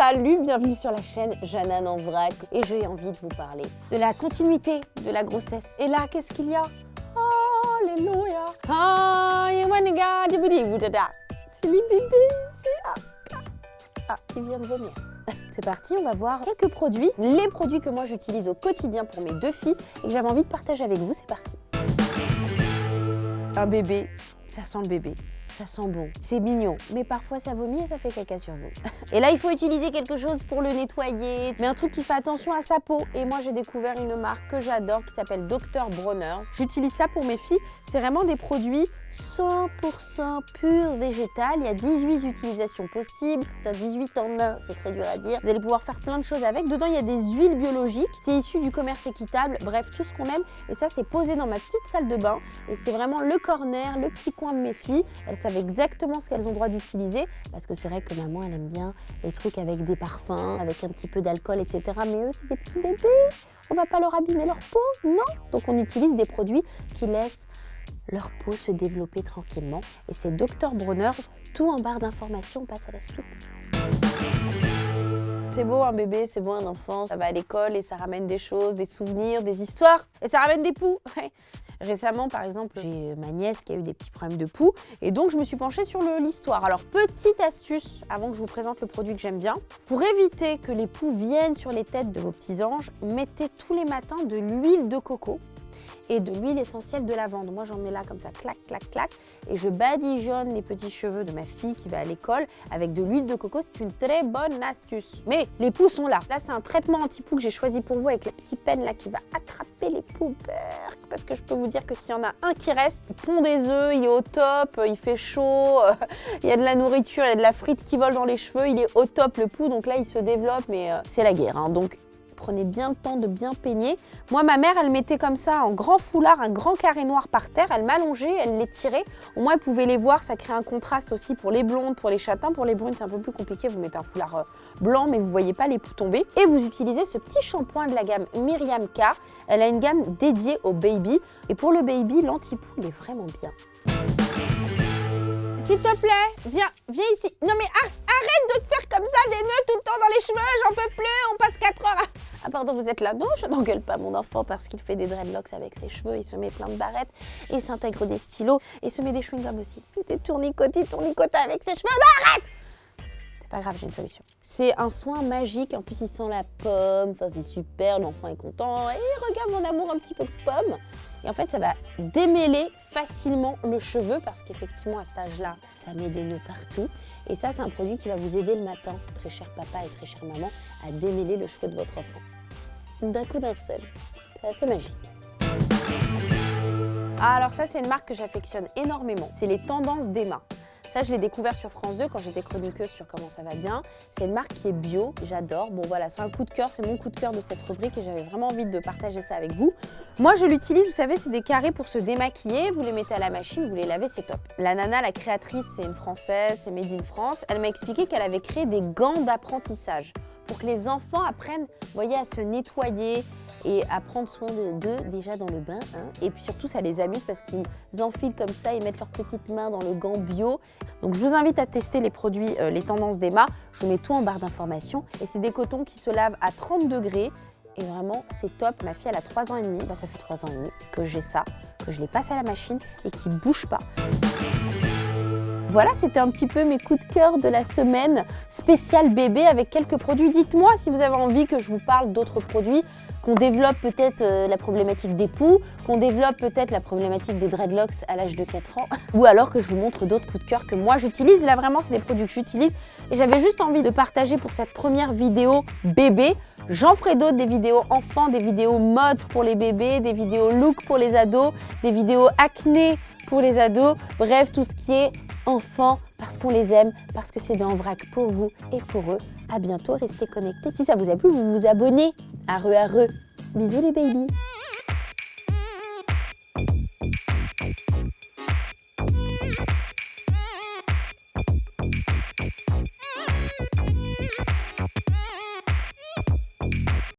Salut, bienvenue sur la chaîne Jeannane en vrac et j'ai envie de vous parler de la continuité de la grossesse. Et là, qu'est-ce qu'il y a? Alléluia. C'est les bébés, il vient de vomir. C'est parti, on va voir quelques produits, les produits que moi j'utilise au quotidien pour mes 2 filles et que j'avais envie de partager avec vous, c'est parti. Un bébé, ça sent le bébé. Ça sent bon, c'est mignon, mais parfois ça vomit et ça fait caca sur vous. Et là, il faut utiliser quelque chose pour le nettoyer, mais un truc qui fait attention à sa peau. Et moi, j'ai découvert une marque que j'adore qui s'appelle Dr. Bronner's. J'utilise ça pour mes filles. C'est vraiment des produits 100% pur végétal. Il y a 18 utilisations possibles. C'est un 18 en 1, c'est très dur à dire. Vous allez pouvoir faire plein de choses avec. Dedans, il y a des huiles biologiques. C'est issu du commerce équitable. Bref, tout ce qu'on aime. Et ça, c'est posé dans ma petite salle de bain. Et c'est vraiment le corner, le petit coin de mes filles. Elles savent exactement ce qu'elles ont le droit d'utiliser. Parce que c'est vrai que maman, elle aime bien les trucs avec des parfums, avec un petit peu d'alcool, etc. Mais eux, c'est des petits bébés. On va pas leur abîmer leur peau, non. Donc, on utilise des produits qui laissent leur peau se développer tranquillement. Et c'est Dr. Bronner's, tout en barre d'informations, on passe à la suite. C'est beau un bébé, c'est beau un enfant, ça va à l'école et ça ramène des choses, des souvenirs, des histoires, et ça ramène des poux. Récemment, par exemple, j'ai ma nièce qui a eu des petits problèmes de poux, et donc je me suis penchée sur l'histoire. Alors, petite astuce, avant que je vous présente le produit que j'aime bien, pour éviter que les poux viennent sur les têtes de vos petits anges, mettez tous les matins de l'huile de coco et de l'huile essentielle de lavande. Moi, j'en mets là comme ça, clac, clac, clac. Et je badigeonne les petits cheveux de ma fille qui va à l'école avec de l'huile de coco. C'est une très bonne astuce. Mais les poux sont là. Là, c'est un traitement anti-poux que j'ai choisi pour vous avec le petit pen là qui va attraper les poux. Parce que je peux vous dire que s'il y en a un qui reste, il pond des œufs, il est au top, il fait chaud, il y a de la nourriture, il y a de la frite qui vole dans les cheveux, il est au top le poux. Donc là, il se développe, mais c'est la guerre. Donc, prenez bien le temps de bien peigner. Moi, ma mère, elle mettait comme ça en grand foulard, un grand carré noir par terre. Elle m'allongeait, elle les tirait. Au moins, elle pouvait les voir. Ça crée un contraste aussi pour les blondes, pour les châtains. Pour les brunes, c'est un peu plus compliqué. Vous mettez un foulard blanc, mais vous ne voyez pas les poux tomber. Et vous utilisez ce petit shampoing de la gamme Myriam K. Elle a une gamme dédiée au baby. Et pour le baby, l'anti-poux, il est vraiment bien. S'il te plaît, viens ici. Non mais arrête de te faire comme ça, des nœuds tout le temps dans les cheveux, j'en peux plus, on passe 4 heures à... Ah pardon, vous êtes là? Non, je n'engueule pas mon enfant parce qu'il fait des dreadlocks avec ses cheveux, il se met plein de barrettes, et il s'intègre des stylos, et il se met des chewing-gums aussi. Des tournicotis avec ses cheveux, non, arrête! C'est pas grave, j'ai une solution. C'est un soin magique, en plus il sent la pomme, enfin c'est super, l'enfant est content, et regarde mon amour, un petit peu de pomme. Et en fait, ça va démêler facilement le cheveu parce qu'effectivement, à cet âge-là, ça met des nœuds partout. Et ça, c'est un produit qui va vous aider le matin, très cher papa et très chère maman, à démêler le cheveu de votre enfant. D'un coup d'un seul. C'est assez magique. Ah, alors ça, c'est une marque que j'affectionne énormément. C'est les Tendances d'Emma. Ça, je l'ai découvert sur France 2 quand j'étais chroniqueuse sur Comment ça va bien. C'est une marque qui est bio, j'adore. Bon voilà, c'est un coup de cœur, c'est mon coup de cœur de cette rubrique et j'avais vraiment envie de partager ça avec vous. Moi, je l'utilise, vous savez, c'est des carrés pour se démaquiller. Vous les mettez à la machine, vous les lavez, c'est top. La nana, la créatrice, c'est une Française, c'est Made in France. Elle m'a expliqué qu'elle avait créé des gants d'apprentissage pour que les enfants apprennent, vous voyez, à se nettoyer et à prendre soin d'eux déjà dans le bain. Et puis surtout, ça les amuse parce qu'ils enfilent comme ça, ils mettent leurs petites mains dans le gant bio. Donc je vous invite à tester les produits, les Tendances d'Emma. Je vous mets tout en barre d'informations. Et c'est des cotons qui se lavent à 30 degrés. Et vraiment, c'est top. Ma fille, elle a 3 ans et demi. Bah, ça fait 3 ans et demi que j'ai ça, que je les passe à la machine et qui ne bouge pas. Voilà, c'était un petit peu mes coups de cœur de la semaine spéciale bébé avec quelques produits. Dites-moi si vous avez envie que je vous parle d'autres produits, qu'on développe peut-être la problématique des poux, qu'on développe peut-être la problématique des dreadlocks à l'âge de 4 ans, ou alors que je vous montre d'autres coups de cœur que moi j'utilise. Là vraiment, c'est des produits que j'utilise et j'avais juste envie de partager pour cette première vidéo bébé. J'en ferai d'autres, des vidéos enfants, des vidéos mode pour les bébés, des vidéos look pour les ados, des vidéos acné pour les ados, bref, tout ce qui est enfants, parce qu'on les aime, parce que c'est en vrac pour vous et pour eux. À bientôt, restez connectés. Si ça vous a plu, vous vous abonnez. Arreux. Bisous les babies.